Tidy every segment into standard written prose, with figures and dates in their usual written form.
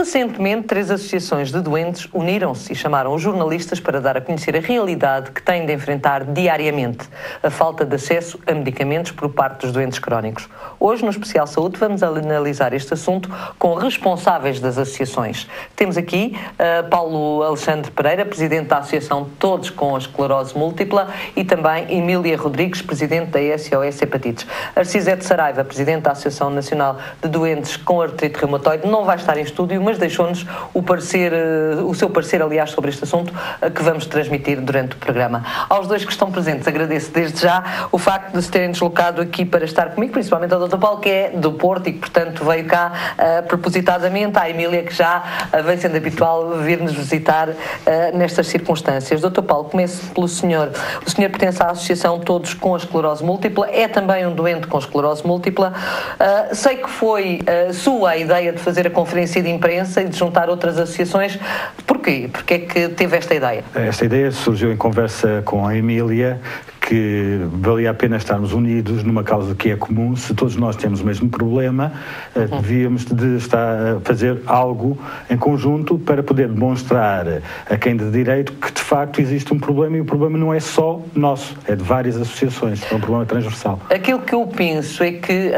Recentemente, 3 associações de doentes uniram-se e chamaram os jornalistas para dar a conhecer a realidade que têm de enfrentar diariamente, a falta de acesso a medicamentos por parte dos doentes crónicos. Hoje, no Especial Saúde, vamos analisar este assunto com responsáveis das associações. Temos aqui Paulo Alexandre Pereira, presidente da Associação Todos com a Esclerose Múltipla, e também Emília Rodrigues, presidente da SOS Hepatites. Arcisete Saraiva, presidente da Associação Nacional de Doentes com Artrite Reumatoide, não vai estar em estúdio, mas deixou-nos o seu parecer, aliás, sobre este assunto, que vamos transmitir durante o programa. Aos dois que estão presentes, agradeço desde já o facto de se terem deslocado aqui para estar comigo, principalmente ao Dr. Paulo, que é do Porto e que, portanto, veio cá propositadamente, à Emília, que já vem sendo habitual vir-nos visitar nestas circunstâncias. Dr. Paulo, começo pelo senhor. O senhor pertence à Associação Todos com a Esclerose Múltipla, é também um doente com esclerose múltipla. Sei que foi sua a ideia de fazer a conferência de imprensa e de juntar outras associações. Porquê? Porque é que teve esta ideia? Esta ideia surgiu em conversa com a Emília, que valia a pena estarmos unidos numa causa que é comum. Se todos nós temos o mesmo problema, devíamos de estar a fazer algo em conjunto para poder demonstrar a quem de direito que de facto existe um problema, e o problema não é só nosso, é de várias associações, é um problema transversal. Aquilo que eu penso é que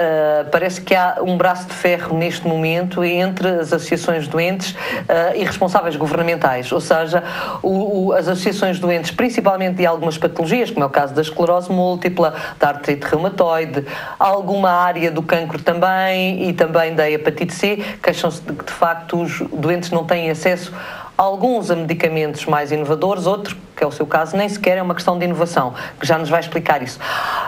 parece que há um braço de ferro neste momento entre as associações doentes e responsáveis governamentais, ou seja, as associações doentes, principalmente de algumas patologias, como é o caso da esclerose múltipla, da artrite reumatoide, alguma área do cancro também, e também da hepatite C, queixam-se de que de facto os doentes não têm acesso alguns a medicamentos mais inovadores, outros, que é o seu caso, nem sequer é uma questão de inovação, que já nos vai explicar isso.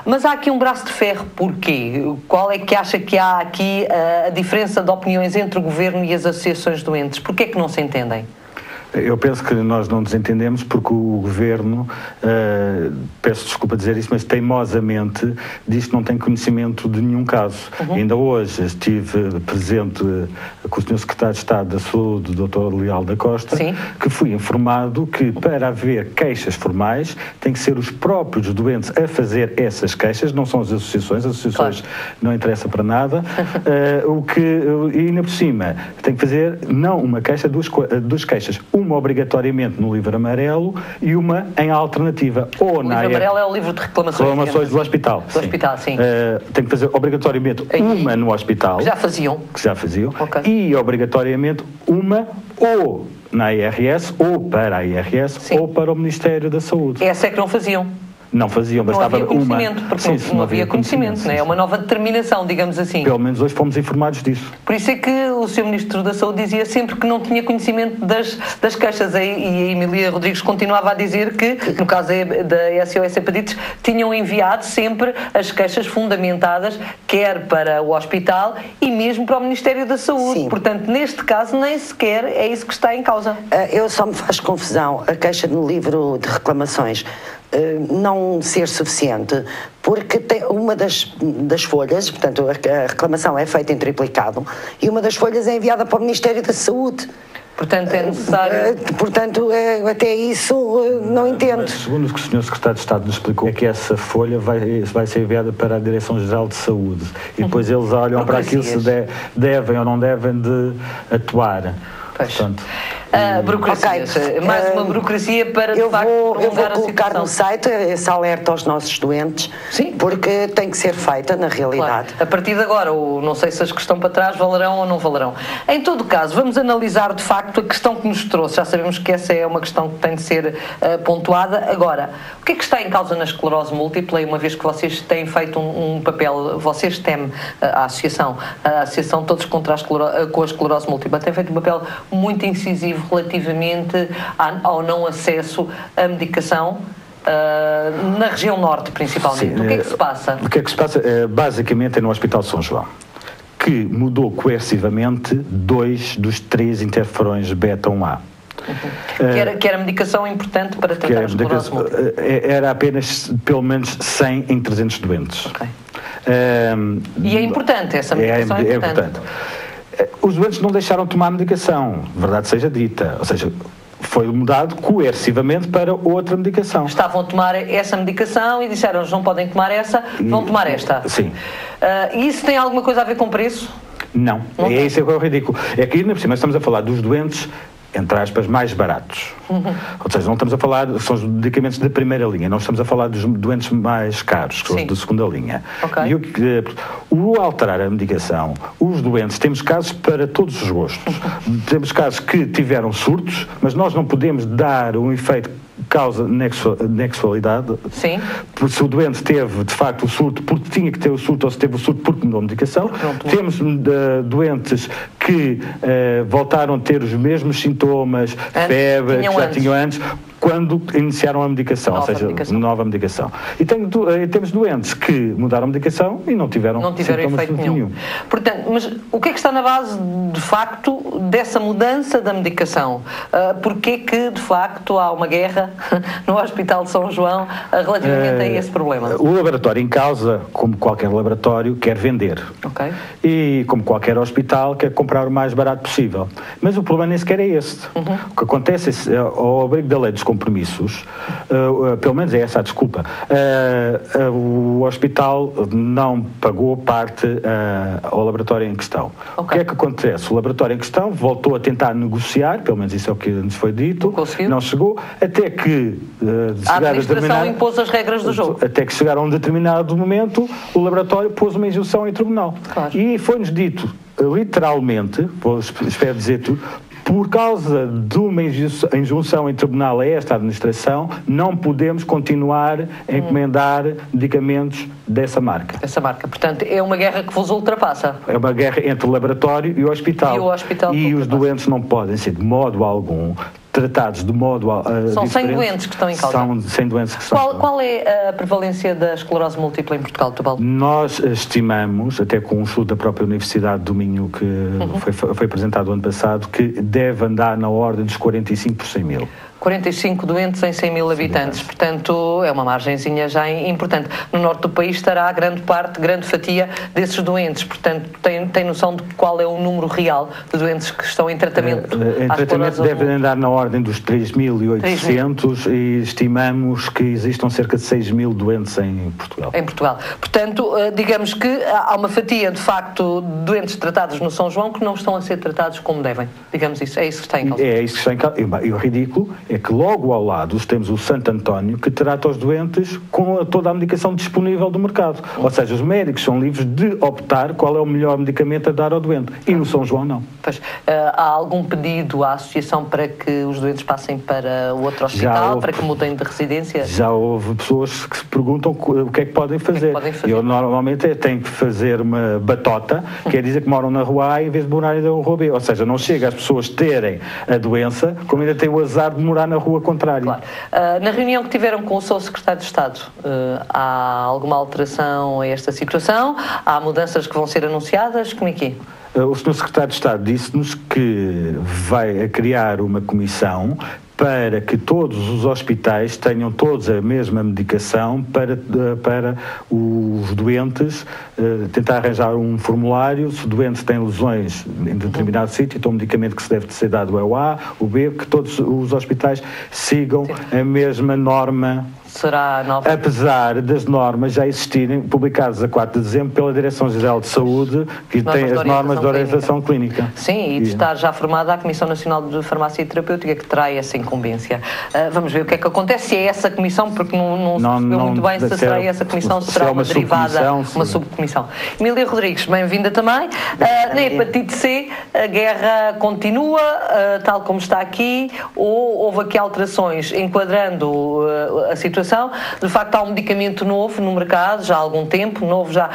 Mas há aqui um braço de ferro, porquê? Qual é que acha que há aqui a diferença de opiniões entre o Governo e as associações doentes? Porquê é que não se entendem? Eu penso que nós não nos entendemos porque o Governo, peço desculpa dizer isso, mas teimosamente diz que não tem conhecimento de nenhum caso. Ainda hoje estive presente com o Sr. Secretário de Estado da Saúde, Dr. Leal da Costa, sim, que fui informado que para haver queixas formais tem que ser os próprios doentes a fazer essas queixas, não são as associações claro, não interessa para nada, e ainda por cima tem que fazer não uma queixa, duas queixas, uma obrigatoriamente no livro amarelo e uma em alternativa. Ou o livro amarelo é o livro de reclamações do hospital. Do hospital, sim. Tem que fazer obrigatoriamente uma no hospital. Que já faziam. Okay. E obrigatoriamente uma ou na IRS, ou para a IRS, sim, ou para o Ministério da Saúde. Essa é que não faziam. Não faziam, bastava uma. Não havia conhecimento, porque sim, não havia conhecimento, não é? É uma nova determinação, digamos assim. Pelo menos hoje fomos informados disso. Por isso é que o Sr. Ministro da Saúde dizia sempre que não tinha conhecimento das queixas, e a Emília Rodrigues continuava a dizer que, no caso da SOS Hepatites, tinham enviado sempre as queixas fundamentadas, quer para o hospital e mesmo para o Ministério da Saúde. Sim. Portanto, neste caso, nem sequer é isso que está em causa. Eu só me faz confusão a queixa no livro de reclamações não ser suficiente, porque uma das folhas, portanto a reclamação é feita em triplicado, e uma das folhas é enviada para o Ministério da Saúde. Portanto, é necessário... Portanto, até isso não entendo. Mas, segundo o que o Sr. Secretário de Estado nos explicou, é que essa folha vai ser enviada para a Direção-Geral de Saúde, e depois eles olham para aquilo se devem ou não devem de atuar. Pois. Portanto, burocracias. Okay. Mais uma burocracia para, de facto, eu vou colocar no site esse alerta aos nossos doentes, sim, porque tem que ser feita na realidade. Claro. A partir de agora, não sei se as que estão para trás valerão ou não valerão. Em todo caso, vamos analisar de facto a questão que nos trouxe. Já sabemos que essa é uma questão que tem de ser pontuada. Agora, o que é que está em causa na esclerose múltipla? E uma vez que vocês têm feito um papel, vocês temem a Associação Todos com a Esclerose Múltipla, tem feito um papel muito incisivo relativamente ao não acesso à medicação na região norte, principalmente. Sim, o que é que se passa? O que é que se passa, basicamente, é no Hospital de São João, que mudou coercivamente 2 dos 3 interferões beta-1A. Que era medicação importante para tratar a esclerose múltipla. Era apenas, pelo menos, 100 em 300 doentes. Okay. E é importante, essa medicação é importante. Os doentes não deixaram de tomar medicação, verdade seja dita, ou seja, foi mudado coercivamente para outra medicação. Estavam a tomar essa medicação e disseram-nos não podem tomar essa, vão tomar esta. Sim. E isso tem alguma coisa a ver com preço? Não, é isso que é o ridículo. É que, ainda por cima, estamos a falar dos doentes, entre aspas, mais baratos. Ou seja, não estamos a falar, são os medicamentos de primeira linha, não estamos a falar dos doentes mais caros, que são os de segunda linha. Okay. E o alterar a medicação, os doentes, temos casos para todos os gostos. Temos casos que tiveram surtos, mas nós não podemos dar um efeito causa nexualidade. Sim. Se o doente teve, de facto, o surto porque tinha que ter o surto, ou se teve o surto porque mudou a medicação. Temos doentes que voltaram a ter os mesmos sintomas, febre, que já tinham antes, quando iniciaram a medicação, nova medicação. E temos doentes que mudaram a medicação e não tiveram efeito nenhum. Portanto, mas o que é que está na base, de facto, dessa mudança da medicação? Porquê que, de facto, há uma guerra no Hospital de São João relativamente a esse problema? O laboratório em causa, como qualquer laboratório, quer vender. Okay. E, como qualquer hospital, quer comprar o mais barato possível. Mas o problema nem sequer é este. O que acontece é, ao abrigo da lei dos compromissos, pelo menos é essa a desculpa, o hospital não pagou parte ao laboratório em questão. Okay. O que é que acontece? O laboratório em questão voltou a tentar negociar, pelo menos isso é o que nos foi dito, não chegou, até que a administração impôs as regras do jogo. Até que chegaram a um determinado momento, o laboratório pôs uma injunção em tribunal. Claro. E foi-nos dito, literalmente, espero dizer tudo, por causa de uma injunção em tribunal a esta administração, não podemos continuar a encomendar medicamentos dessa marca. Dessa marca. Portanto, é uma guerra que vos ultrapassa. É uma guerra entre o laboratório e o hospital. E os doentes não podem ser, de modo algum, tratados de modo são 100 doentes que estão em causa. São 100 doentes que estão. Qual é a prevalência da esclerose múltipla em Portugal, Tubal? Nós estimamos, até com um estudo da própria Universidade do Minho que foi apresentado ano passado, que deve andar na ordem dos 45 por 100 mil. 45 doentes em 100 mil habitantes, portanto é uma margenzinha já importante. No norte do país estará grande fatia desses doentes, portanto tem noção de qual é o número real de doentes que estão em tratamento? Em tratamento deve andar na ordem dos 3.800 e estimamos que existam cerca de 6 mil doentes em Portugal. Em Portugal. Portanto, digamos que há uma fatia de facto de doentes tratados no São João que não estão a ser tratados como devem. Digamos isso, é isso que está em causa. É isso que está em causa. E o ridículo é que logo ao lado temos o Santo António, que trata os doentes com toda a medicação disponível do mercado. Ou seja, os médicos são livres de optar qual é o melhor medicamento a dar ao doente. E no São João não. Pois, há algum pedido à associação para que os doentes passem para o outro hospital, para que mudem de residência? Já houve pessoas que se perguntam o que é que podem fazer. Eu normalmente tenho que fazer uma batota, quer dizer que moram na rua A em vez de morarem na rua B. Ou seja, não chega às pessoas terem a doença, como ainda têm o azar de morar na rua contrária. Claro. Na reunião que tiveram com o seu secretário de Estado, há alguma alteração a esta situação? Há mudanças que vão ser anunciadas? Como é que é? O Sr. Secretário de Estado disse-nos que vai criar uma comissão para que todos os hospitais tenham todos a mesma medicação para os doentes, tentar arranjar um formulário, se o doente tem lesões em determinado sítio, então o medicamento que se deve ser dado é o A, o B, que todos os hospitais sigam a mesma norma. Será nova. Apesar das normas já existirem, publicadas a 4 de dezembro pela Direção-Geral de Saúde, que tem as normas de orientação clínica. Sim, e de estar já formada a Comissão Nacional de Farmácia e Terapêutica, que terá essa incumbência. Vamos ver o que é que acontece, se é essa comissão, porque não se percebeu muito bem se será essa comissão, se será uma derivada, uma subcomissão. Emília Rodrigues, bem-vinda também. Na hepatite C, a guerra continua, tal como está aqui, ou houve aqui alterações enquadrando a situação? De facto, há um medicamento novo no mercado, já há algum tempo, novo já,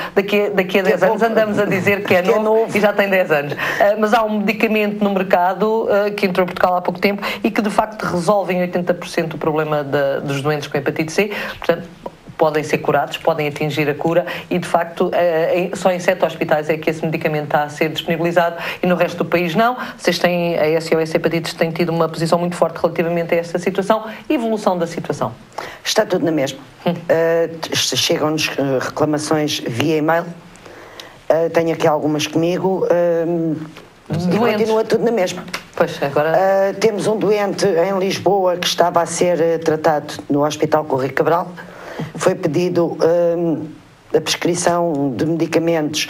daqui a 10 anos andamos a dizer que é novo e já tem 10 anos. Mas há um medicamento no mercado que entrou em Portugal há pouco tempo e que de facto resolve em 80% o problema dos doentes com hepatite C, portanto, podem ser curados, podem atingir a cura e, de facto, só em 7 hospitais é que esse medicamento está a ser disponibilizado e no resto do país não. Vocês têm, a SOS Hepatites tem tido uma posição muito forte relativamente a esta situação e evolução da situação. Está tudo na mesma. Chegam-nos reclamações via e-mail. Tenho aqui algumas comigo. E continua tudo na mesma. Pois, agora... Temos um doente em Lisboa que estava a ser tratado no Hospital Correio Cabral. Foi pedido a prescrição de medicamentos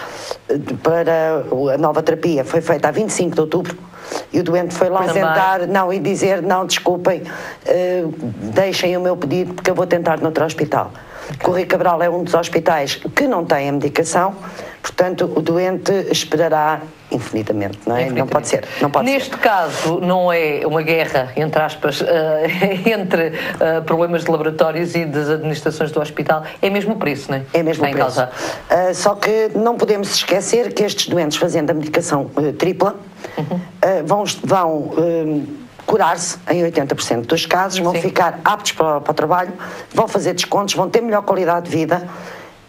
para a nova terapia foi feita a 25 de outubro e o doente foi lá sentar e dizer, não, desculpem, deixem o meu pedido porque eu vou tentar noutro hospital. Correio Cabral é um dos hospitais que não tem a medicação, portanto o doente esperará infinitamente, não é? Não pode ser. Neste caso não é uma guerra, entre aspas, entre problemas de laboratórios e das administrações do hospital, é mesmo o preço, não é? É mesmo o preço. Só que não podemos esquecer que estes doentes fazendo a medicação tripla vão curar-se em 80% dos casos, vão ficar aptos para o trabalho, vão fazer descontos, vão ter melhor qualidade de vida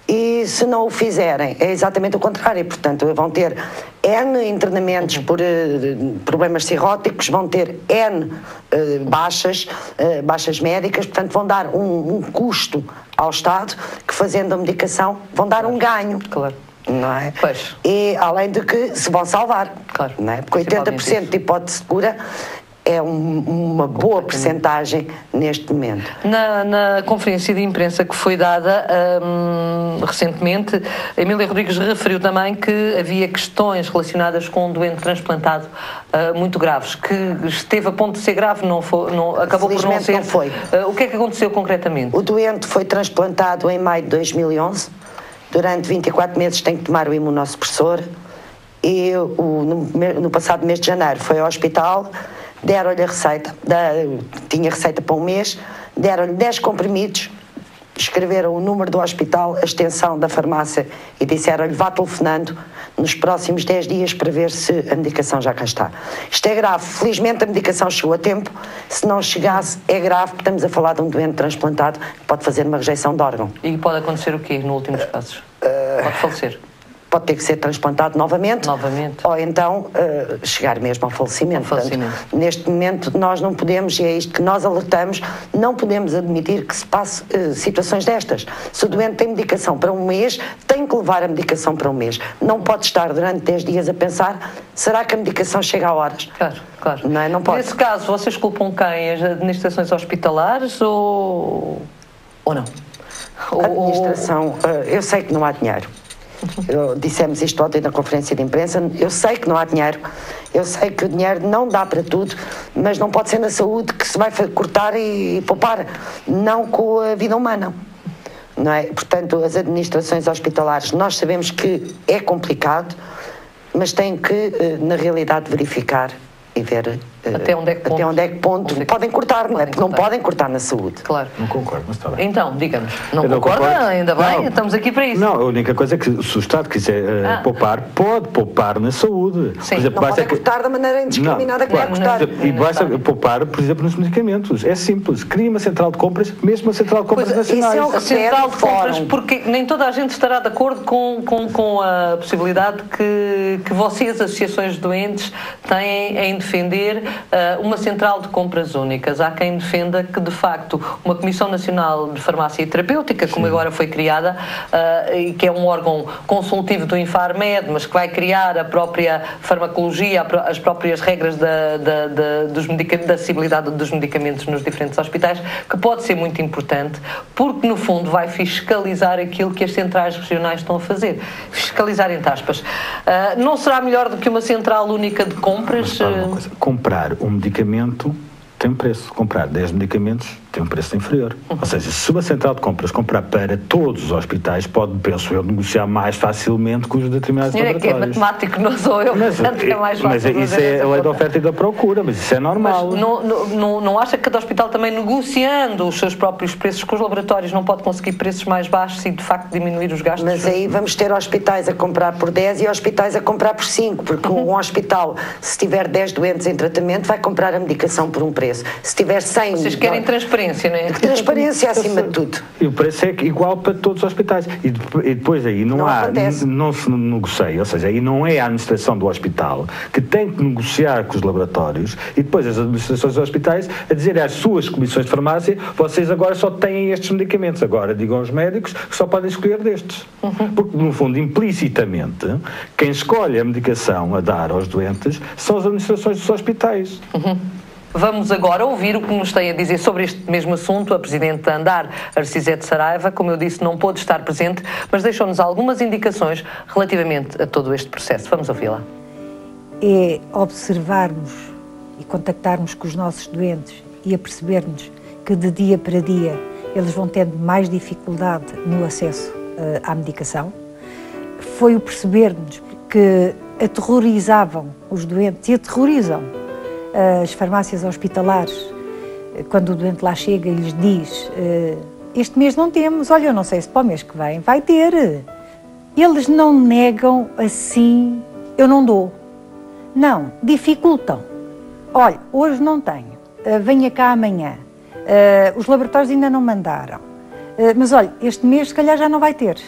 e se não o fizerem é exatamente o contrário, portanto vão ter N internamentos por problemas cirróticos, vão ter N baixas médicas, portanto vão dar um custo ao Estado que fazendo a medicação vão dar um ganho. Claro. Não é? Pois. E além de que se vão salvar, claro. Não é? Porque 80% de hipótese segura é uma boa percentagem neste momento. Na conferência de imprensa que foi dada recentemente, Emília Rodrigues referiu também que havia questões relacionadas com um doente transplantado muito graves, que esteve a ponto de ser grave, acabou por não ser. Não foi. O que é que aconteceu concretamente? O doente foi transplantado em maio de 2011, durante 24 meses tem que tomar o imunossupressor e no passado mês de janeiro foi ao hospital, deram-lhe a receita, tinha receita para um mês, deram-lhe 10 comprimidos, escreveram o número do hospital, a extensão da farmácia e disseram-lhe vá telefonando nos próximos 10 dias para ver se a medicação já cá está. Isto é grave, felizmente a medicação chegou a tempo, se não chegasse é grave porque estamos a falar de um doente transplantado que pode fazer uma rejeição de órgão. E pode acontecer o quê no último dos casos? Pode falecer? Pode ter que ser transplantado novamente. Ou então chegar mesmo ao falecimento. Portanto, neste momento nós não podemos, e é isto que nós alertamos, não podemos admitir que se passe situações destas. Se o doente tem medicação para um mês, tem que levar a medicação para um mês. Não pode estar durante 10 dias a pensar, será que a medicação chega a horas? Claro. Não é? Não pode. Nesse caso, vocês culpam quem? As administrações hospitalares ou não? A administração, eu sei que não há dinheiro. Dissemos isto ontem na conferência de imprensa, eu sei que não há dinheiro, eu sei que o dinheiro não dá para tudo, mas não pode ser na saúde que se vai cortar e poupar, não com a vida humana, não é? Portanto, as administrações hospitalares, nós sabemos que é complicado, mas têm que, na realidade, verificar e ver até onde é que ponto podem cortar, não é? Porque não podem cortar na saúde. Claro. Não concordo, mas está bem. Então, digamos, não concorda? Ainda bem, não, estamos aqui para isso. Não, a única coisa é que se o Estado quiser poupar, pode poupar na saúde. Sim, por exemplo, não pode cortar da maneira indiscriminada que vai cortar. E basta poupar, por exemplo, nos medicamentos. É simples. Cria uma central de compras, mesmo uma central de compras nacionais. Isso é a central de compras, porque nem toda a gente estará de acordo com a possibilidade que vocês, associações de doentes, têm em defender uma central de compras únicas. Há quem defenda que, de facto, uma Comissão Nacional de Farmácia e Terapêutica, como agora foi criada, e que é um órgão consultivo do Infarmed, mas que vai criar a própria farmacologia, as próprias regras da acessibilidade dos medicamentos nos diferentes hospitais, que pode ser muito importante, porque, no fundo, vai fiscalizar aquilo que as centrais regionais estão a fazer. Fiscalizar, entre aspas. Não será melhor do que uma central única de compras? Comprar um medicamento tem um preço. Comprar 10 medicamentos tem um preço inferior. Ou seja, se uma central de compras comprar para todos os hospitais, pode, penso eu, negociar mais facilmente com os determinados laboratórios. É que é matemático, não sou eu, portanto é mais fácil. Mas isso é a lei da oferta e da procura, mas isso é normal. Mas não acha que cada hospital também, negociando os seus próprios preços com os laboratórios, não pode conseguir preços mais baixos e, de facto, diminuir os gastos? Mas aí vamos ter hospitais a comprar por 10 e hospitais a comprar por 5, porque um hospital, se tiver 10 doentes em tratamento, vai comprar a medicação por um preço. Se tiver 100... Vocês querem transparência, não é? Transparência acima de tudo. E o preço é igual para todos os hospitais. E depois aí não se negocia, ou seja, aí não é a administração do hospital que tem que negociar com os laboratórios e depois as administrações dos hospitais a dizer às suas comissões de farmácia, vocês agora só têm estes medicamentos. Agora digam aos médicos que só podem escolher destes. Porque, no fundo, implicitamente, quem escolhe a medicação a dar aos doentes são as administrações dos hospitais. Vamos agora ouvir o que nos tem a dizer sobre este mesmo assunto a Presidente da ANDAR, Arcisete Saraiva. Como eu disse, não pôde estar presente, mas deixou-nos algumas indicações relativamente a todo este processo. Vamos ouvi-la. É observarmos e contactarmos com os nossos doentes e apercebermos que de dia para dia eles vão tendo mais dificuldade no acesso à medicação. Foi o percebermos que aterrorizavam os doentes e aterrorizam as farmácias hospitalares, quando o doente lá chega e lhes diz: este mês não temos, olha, eu não sei se para o mês que vem vai ter. Eles não negam assim, eu não dou. Não, dificultam. Olha, hoje não tenho, venha cá amanhã, os laboratórios ainda não mandaram, mas olha, este mês se calhar já não vai ter.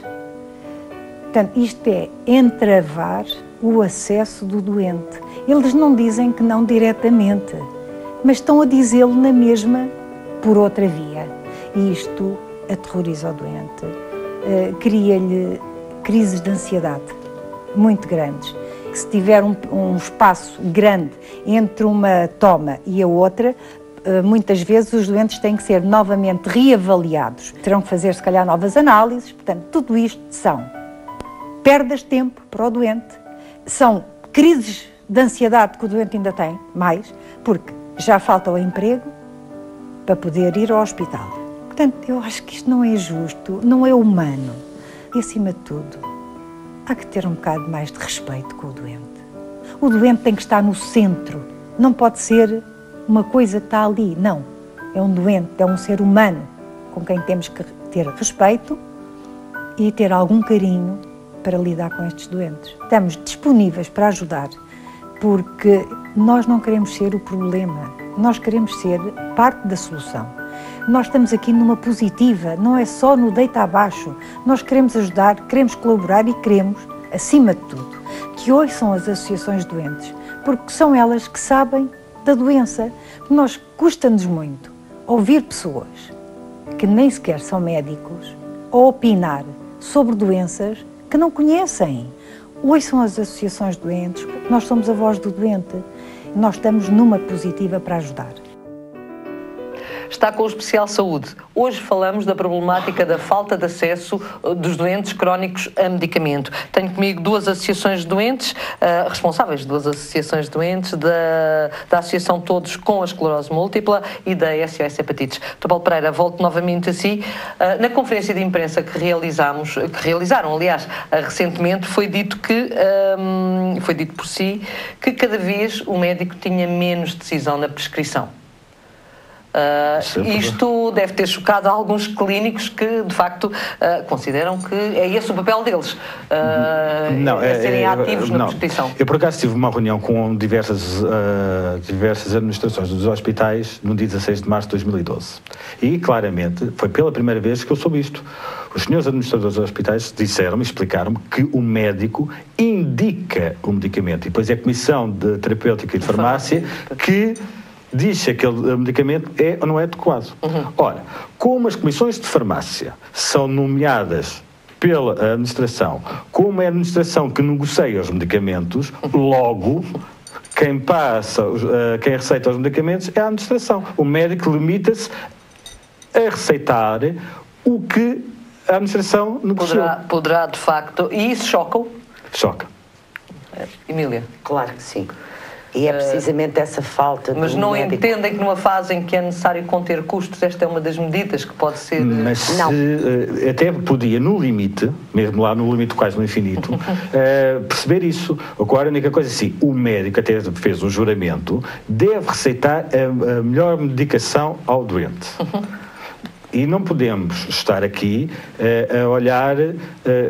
Portanto, isto é entravar o acesso do doente. Eles não dizem que não diretamente, mas estão a dizê-lo na mesma por outra via. E isto aterroriza o doente, cria-lhe crises de ansiedade muito grandes. Que se tiver um espaço grande entre uma toma e a outra, muitas vezes os doentes têm que ser novamente reavaliados. Terão que fazer, se calhar, novas análises. Portanto, tudo isto são perdas de tempo para o doente, são crises de ansiedade que o doente ainda tem, mais, porque já falta o emprego para poder ir ao hospital. Portanto, eu acho que isto não é justo, não é humano. E, acima de tudo, há que ter um bocado mais de respeito com o doente. O doente tem que estar no centro, não pode ser uma coisa que está ali, não. É um doente, é um ser humano com quem temos que ter respeito e ter algum carinho para lidar com estes doentes. Estamos disponíveis para ajudar, porque nós não queremos ser o problema, nós queremos ser parte da solução. Nós estamos aqui numa positiva, não é só no deita abaixo. Nós queremos ajudar, queremos colaborar e queremos, acima de tudo, que ouçam as associações de doentes, porque são elas que sabem da doença. Nós custa-nos muito ouvir pessoas que nem sequer são médicos a opinar sobre doenças que não conhecem. Ouçam as associações de doentes, porque nós somos a voz do doente. Nós estamos numa positiva para ajudar. Está com o Especial Saúde. Hoje falamos da problemática da falta de acesso dos doentes crónicos a medicamento. Tenho comigo duas associações de doentes, responsáveis de duas associações de doentes, da Associação Todos com a Esclerose Múltipla e da SOS Hepatites. Dr. Paulo Pereira, volto novamente a si. Na conferência de imprensa que realizaram, aliás, recentemente, foi dito por si que cada vez o médico tinha menos decisão na prescrição. Isto deve ter chocado alguns clínicos que, de facto, consideram que é esse o papel deles, serem ativos na prescrição. Eu, por acaso, tive uma reunião com diversas administrações dos hospitais no dia 16 de março de 2012. E, claramente, foi pela primeira vez que eu soube isto. Os senhores administradores dos hospitais disseram-me, explicaram-me que o médico indica o medicamento. E depois é a Comissão de Terapêutica e de Farmácia que diz se aquele medicamento é ou não é adequado. Ora, como as comissões de farmácia são nomeadas pela administração, como é a administração que negocia os medicamentos, logo quem receita os medicamentos é a administração. O médico limita-se a receitar o que a administração negociou. Poderá, de facto, e isso choca-o? Choca. Emília? Claro que sim. E é precisamente essa falta. Mas não entendem que numa fase em que é necessário conter custos, esta é uma das medidas que pode ser... Mas não. Até podia, no limite, mesmo lá no limite quase no infinito, perceber isso. Agora, a única coisa é assim, o médico até fez um juramento, deve receitar a melhor medicação ao doente. E não podemos estar aqui a olhar,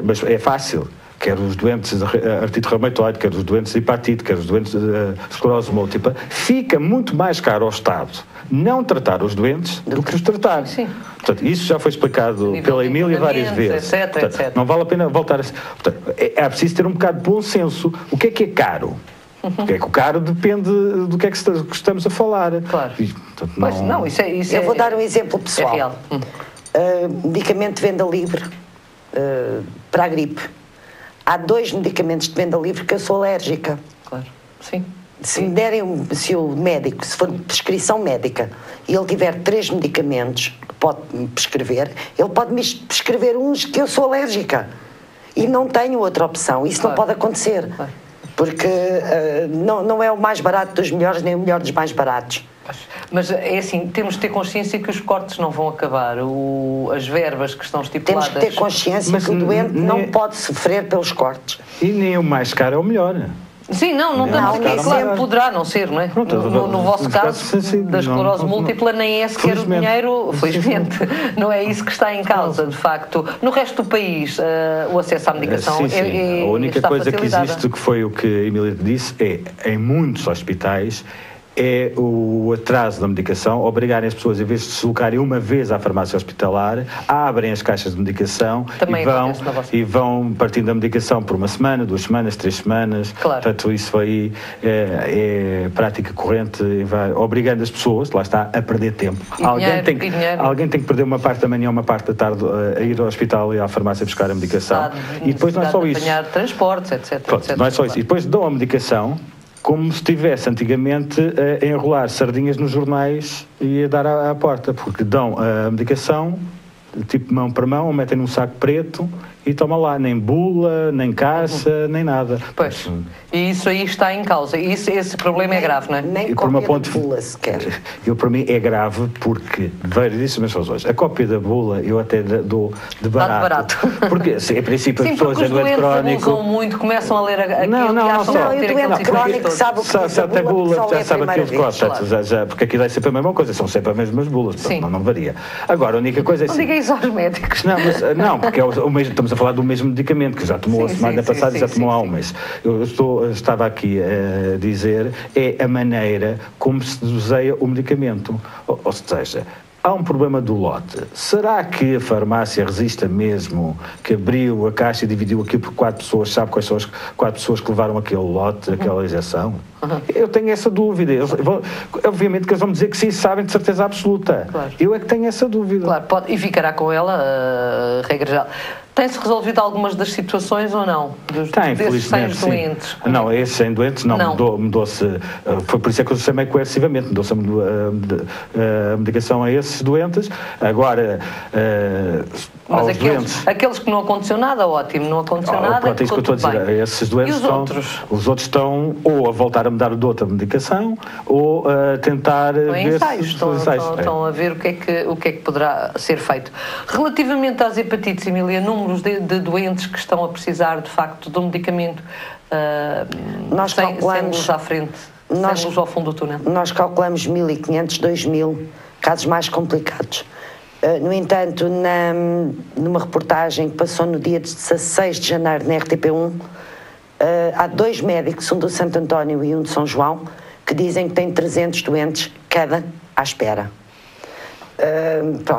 mas é fácil. Quer os doentes de artrite reumatoide, quer os doentes de hepatite, quer os doentes de esclerose múltipla, fica muito mais caro ao Estado não tratar os doentes do que os tratar. Sim. Portanto, isso já foi explicado pela Emília várias vezes. Etc. Não vale a pena voltar a... Portanto, é preciso ter um bocado de bom senso. O que é caro? Porque é que o caro depende do que é que estamos a falar. Claro. E, portanto, Eu vou dar um exemplo pessoal. É real. Medicamento de venda livre para a gripe. Há 2 medicamentos de venda livre que eu sou alérgica. Claro, sim. se o médico, se for prescrição médica, e ele tiver 3 medicamentos que pode prescrever, ele pode me prescrever uns que eu sou alérgica e não tenho outra opção. Isso não pode acontecer, porque não é o mais barato dos melhores, nem o melhor dos mais baratos. Mas é assim, temos de ter consciência que os cortes não vão acabar, as verbas que estão estipuladas... Temos que ter consciência que o doente não pode sofrer pelos cortes. E nem o mais caro é o melhor. Sim, não claro, poderá não ser, não é? No vosso caso, da esclerose múltipla, nem é sequer o dinheiro, felizmente, não é isso que está em causa, de facto. No resto do país, o acesso à medicação a única coisa que existe, que foi o que a Emília disse, em muitos hospitais, é o atraso da medicação, obrigarem as pessoas, em vez de se deslocarem uma vez à farmácia hospitalar, abrem as caixas de medicação e vão partindo da medicação por 1 semana, 2 semanas, 3 semanas. Claro. Portanto, isso aí é prática corrente, obrigando as pessoas, lá está, a perder tempo. Alguém tem que perder uma parte da manhã ou uma parte da tarde a ir ao hospital e à farmácia buscar a medicação. E depois não é só isso. Apanhar transportes, etc. Não é só isso. E depois dão a medicação como se estivesse antigamente a enrolar sardinhas nos jornais e a dar à porta, porque dão a medicação, tipo mão para mão, metem num saco preto e toma lá, nem bula, nem caça, nem nada. Pois, e isso aí está em causa, esse problema é grave, não é? Nem cópia da bula sequer. Para mim é grave porque, várias razões, a cópia da bula eu até dou de barato. Porque, em princípio, as pessoas é doente crónico... abusam muito, começam a ler aquilo e o doente crónico sabe o que diz a bula, já sabe aquilo que gosta, porque aquilo é sempre a mesma coisa, são sempre as mesmas bulas, não varia. Agora, a única coisa é assim... Não diga isso aos médicos. Não, porque estamos a falar do mesmo medicamento, que já tomou a semana passada e já tomou há um mês. Eu estava aqui a dizer, é a maneira como se doseia o medicamento. Ou seja, há um problema do lote. Será que a farmácia resiste mesmo, que abriu a caixa e dividiu aquilo por 4 pessoas, sabe quais são as 4 pessoas que levaram aquele lote, aquela injeção? Eu tenho essa dúvida. Obviamente que eles vão dizer que sim, sabem de certeza absoluta. Claro. Eu é que tenho essa dúvida. Claro, e ficará com ela, regra geral. Tem-se resolvido algumas das situações ou não? Desses 100 doentes? Não, esses 100 doentes não. Mudou-se. Foi por isso é que eu chamei coercivamente. Mudou-se a medicação a esses doentes. Agora, mas aqueles que não aconteceu nada, ótimo, não aconteceu nada. Pronto, é isso que eu estou a dizer. Esses doentes os outros estão ou a voltar a mudar de outra medicação ou a tentar ver estão a ver o que é que poderá ser feito. Relativamente às hepatites, Emília, números de doentes que estão a precisar de facto de um medicamento sem luz à frente, sem luz ao fundo do túnel. Nós calculamos 1.500, 2.000 casos mais complicados. No entanto, numa reportagem que passou no dia 16 de janeiro na RTP1, há 2 médicos, um do Santo António e um de São João, que dizem que têm 300 doentes cada à espera.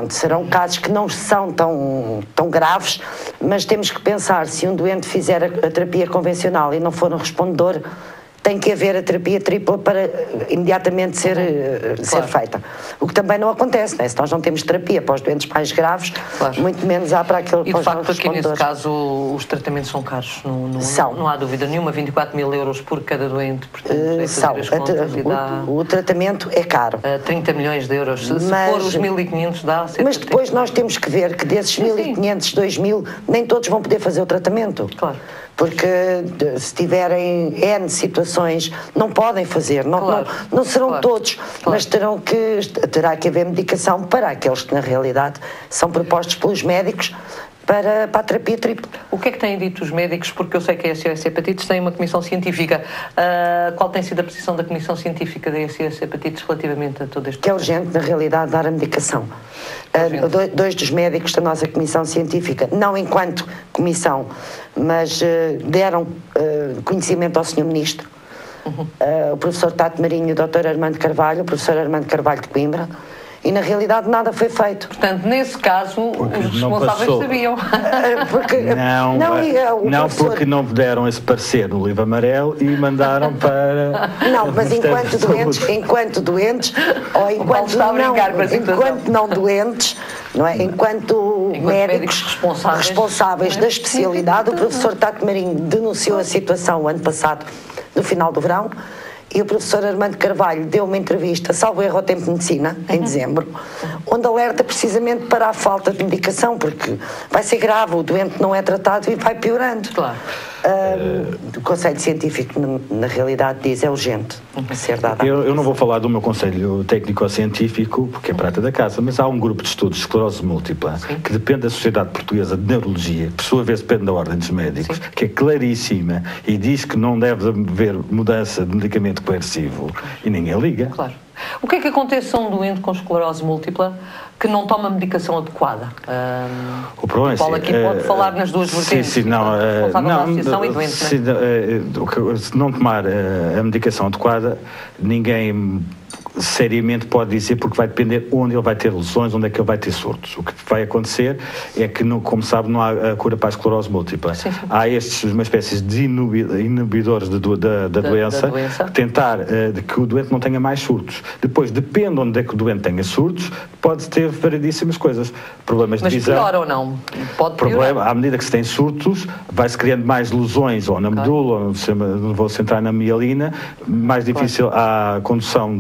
Serão casos que não são tão graves, mas temos que pensar, se um doente fizer a terapia convencional e não for um respondedor, tem que haver a terapia tripla para imediatamente ser feita. O que também não acontece, né? Se nós não temos terapia para os doentes mais graves, muito menos há para aquele para os não respondedores. E de facto aqui nesse caso os tratamentos são caros, não há dúvida nenhuma, 24.000 euros por cada doente, portanto, o tratamento é caro. 30 milhões de euros, se for os 1.500 dá cerca. Mas depois nós temos que ver que desses 1.500, 2.000, nem todos vão poder fazer o tratamento. Claro. Porque se tiverem N situações, não podem fazer, não serão todos, mas terá que haver medicação para aqueles que na realidade são propostos pelos médicos para a terapia tripla. O que é que têm dito os médicos? Porque eu sei que a SOS Hepatites tem uma comissão científica. Qual tem sido a posição da comissão científica da SOS Hepatites relativamente a todo este processo? Que é urgente, na realidade, dar a medicação. 2 dos médicos da nossa comissão científica, não enquanto comissão, mas deram conhecimento ao Sr. Ministro, o professor Tato Marinho e o Dr. Armando Carvalho, o professor Armando Carvalho de Coimbra, e na realidade nada foi feito. Portanto, nesse caso, os responsáveis sabiam. Porque não deram esse parecer no livro amarelo e mandaram para... Não, mas enquanto doentes, ou enquanto não doentes, não é? Enquanto médicos responsáveis da especialidade, o professor Tato Marinho denunciou a situação o ano passado, no final do verão, e o professor Armando Carvalho deu uma entrevista, salvo erro ao Tempo de Medicina, em dezembro, onde alerta precisamente para a falta de medicação, porque vai ser grave, o doente não é tratado e vai piorando. Claro. O Conselho Científico, na realidade, diz é urgente ser dada. Eu não vou falar do meu Conselho Técnico-Científico, porque é prata da casa, mas há um grupo de estudos de esclerose múltipla, que depende da Sociedade Portuguesa de Neurologia, que por sua vez depende da Ordem dos Médicos, que é claríssima e diz que não deve haver mudança de medicamento coercivo e ninguém liga. Claro. O que é que acontece a um doente com esclerose múltipla que não toma medicação adequada? O problema o Paulo aqui pode falar nas duas vertentes. Se não tomar a medicação adequada, ninguém seriamente pode dizer, porque vai depender onde ele vai ter lesões, onde é que ele vai ter surtos. O que vai acontecer é que, como sabe, não há a cura para a esclerose múltipla. Sim. Há uma espécie de inibidores da doença, tentar que o doente não tenha mais surtos. Depois, depende onde é que o doente tenha surtos, pode ter variedíssimas coisas. Problemas de visão. Mas pior ou não? Pode piorar. À medida que se tem surtos, vai-se criando mais lesões, ou na medula, ou não vou centrar na mielina, mais difícil a condução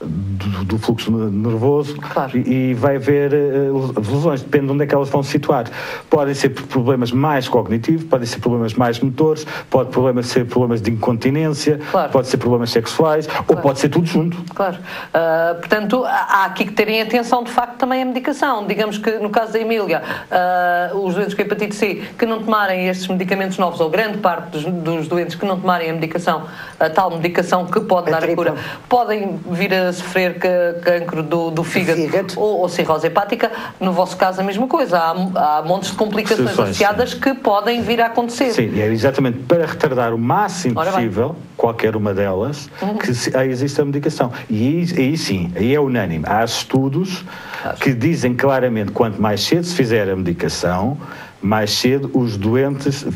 do fluxo nervoso, e vai haver lesões, depende de onde é que elas vão se situar. Podem ser problemas mais cognitivos, podem ser problemas mais motores, pode ser problemas de incontinência, pode ser problemas sexuais, ou pode ser tudo junto. Claro. Portanto, há aqui que terem atenção, de facto, também a medicação. Digamos que, no caso da Emília, os doentes com hepatite C que não tomarem estes medicamentos novos, ou grande parte dos doentes que não tomarem a tal medicação que pode dar a cura, podem vir a sofrer cancro do fígado ou cirrose hepática. No vosso caso, a mesma coisa. Há montes de complicações associadas que podem vir a acontecer. Sim, e é exatamente para retardar o máximo possível qualquer uma delas que existe a medicação. E aí é unânime. Há estudos que dizem claramente que quanto mais cedo se fizer a medicação, mais cedo os doentes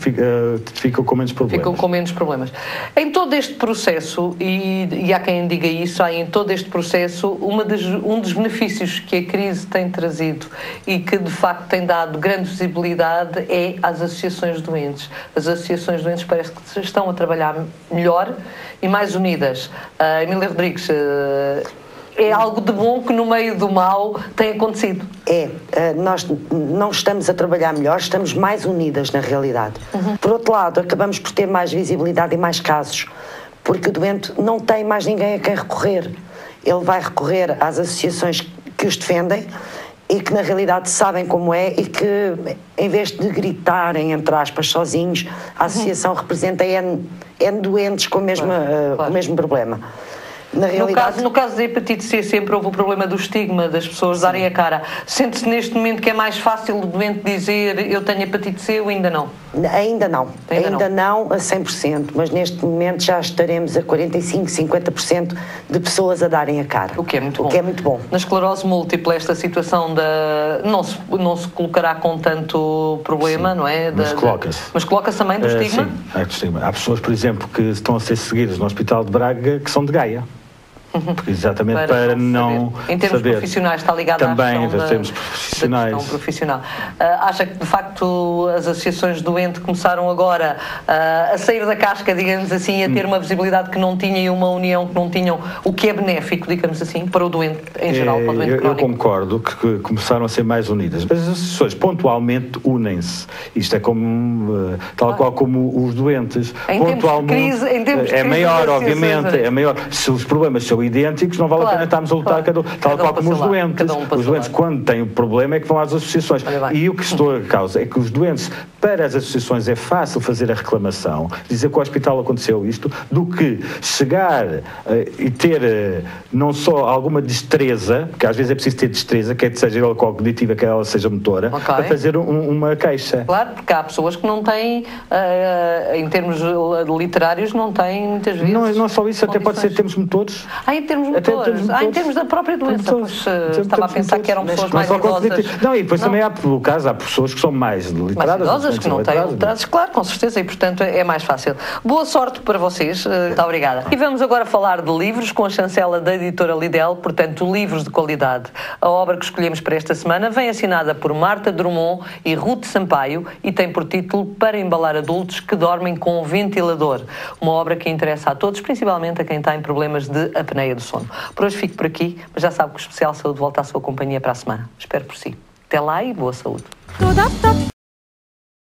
ficam com menos problemas. Ficam com menos problemas. Em todo este processo, e há quem diga isso, há em todo este processo um dos benefícios que a crise tem trazido e que de facto tem dado grande visibilidade é às associações de doentes. As associações de doentes parece que estão a trabalhar melhor e mais unidas. Emília Rodrigues, é algo de bom que no meio do mal tem acontecido. Nós não estamos a trabalhar melhor, estamos mais unidas na realidade. Por outro lado, acabamos por ter mais visibilidade e mais casos, porque o doente não tem mais ninguém a quem recorrer. Ele vai recorrer às associações que os defendem e que na realidade sabem como é e que, em vez de gritarem, entre aspas, sozinhos, a associação representa N doentes com o mesmo problema. No caso da hepatite C sempre houve o problema do estigma das pessoas darem a cara. Sente-se neste momento que é mais fácil o doente dizer eu tenho hepatite C ou ainda não? Ainda não a 100%, mas neste momento já estaremos a 45%, 50% de pessoas a darem a cara. O que é muito bom. Na esclerose múltipla esta situação não se colocará com tanto problema, não é? Mas coloca-se também do estigma? Sim, é do estigma. Há pessoas, por exemplo, que estão a ser seguidas no Hospital de Braga que são de Gaia. Exatamente para não saber. Em termos profissionais está ligado também, à questão profissional. Acha que de facto as associações de doente começaram agora a sair da casca, digamos assim, a ter uma visibilidade que não tinham e uma união que não tinham, o que é benéfico, digamos assim, para o doente em geral, para o doente crónico? Eu concordo que começaram a ser mais unidas, mas as associações pontualmente unem-se. Isto é como tal qual como os doentes. Em pontualmente em tempos de crise, é maior, obviamente, é maior. Se os problemas são idênticos, não vale a pena estarmos a lutar tal qual como os doentes. Os doentes, quando têm o problema, é que vão às associações. E o que estou a causa é que os doentes, para as associações é fácil fazer a reclamação, dizer que o hospital aconteceu isto, do que chegar e ter não só alguma destreza, porque às vezes é preciso ter destreza, quer seja ela cognitiva, quer ela seja motora, para fazer uma queixa. Claro, porque há pessoas que não têm, em termos literários, não têm muitas vezes. Não só isso, até pode ser termos motores. Em termos motores. Em termos da própria doença. Estava a pensar que eram pessoas mais idosas. Não, e depois também há pessoas que são mais literadas, Pois, que não tem atrasos, claro, com certeza, e portanto é mais fácil. Boa sorte para vocês, muito obrigada. E vamos agora falar de livros com a chancela da editora Lidl, portanto, livros de qualidade. A obra que escolhemos para esta semana vem assinada por Marta Drummond e Ruth Sampaio e tem por título Para embalar adultos que dormem com ventilador. Uma obra que interessa a todos, principalmente a quem tem problemas de apneia do sono. Por hoje fico por aqui, mas já sabe que o Especial Saúde volta à sua companhia para a semana. Espero por si. Até lá e boa saúde.